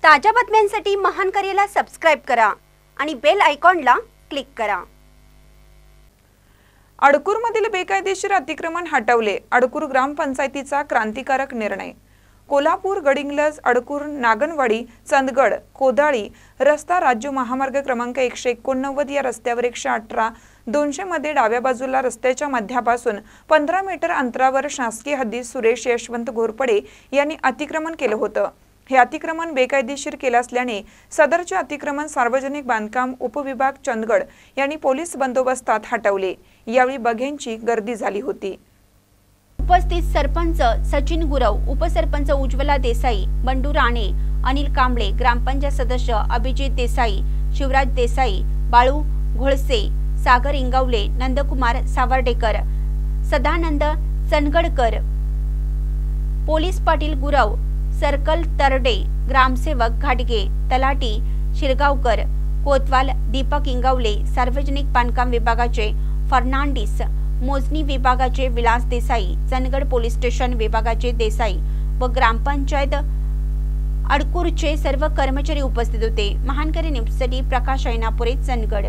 ताज्या बातम्यांसाठी महान करेला सबस्क्राइब करा आणि बेल आयकॉनला क्लिक करा। अडकूरमधील बेकायदेशीर अतिक्रमण हटवले, अडकूर ग्रामपंचायतीचा क्रांतिकारक निर्णय। कोल्हापूर गडिंग्लज अडकूर नागनवाडी चंदगड कोदाळी रस्ता राज्य महामार्ग क्रमांक 189 या रस्त्यावर 118-200 मध्ये डाव्या बाजूला रस्त्याच्या मध्यापासून 15 मीटर अंतरावर शासकीय हद्दीत सुरेश यशवंत घोरपडे यांनी अतिक्रमण केलं होतं। हे अतिक्रमण बेकायदेशीर केले असल्याने सदरचे अतिक्रमण सार्वजनिक बांधकाम उपविभाग चंदगड यांनी पोलीस बंदोबस्तात हटवले। यावेळी बघ्यांची गर्दी झाली होती। उपस्थित सरपंच सचिन गुरव, उपसरपंच उज्ज्वला देसाई, बंडू राणे, अनिल कांबळे, ग्रामपंचायत सदस्य अभिजित देसाई, शिवराज देसाई, बाळू घोळसे, सागर इंगवले, नंदकुमार सावर्डेकर, सदानंद चनगडकर, पोलीस पाटील गुरव, सर्कल तरडे, ग्रामसेवक घाटगे, तलाटी शिरगावकर, कोतवाल दीपक इंगवले, सार्वजनिक बांधकाम विभागाचे फर्नांडिस, मोजणी विभागाचे विलास देसाई, चंदगड पोलीस स्टेशन विभागाचे देसाई व ग्रामपंचायत अडकूरचे सर्व कर्मचारी उपस्थित होते। महानकरी न्यूजसाठी प्रकाश ऐनापुरे, चंदगड।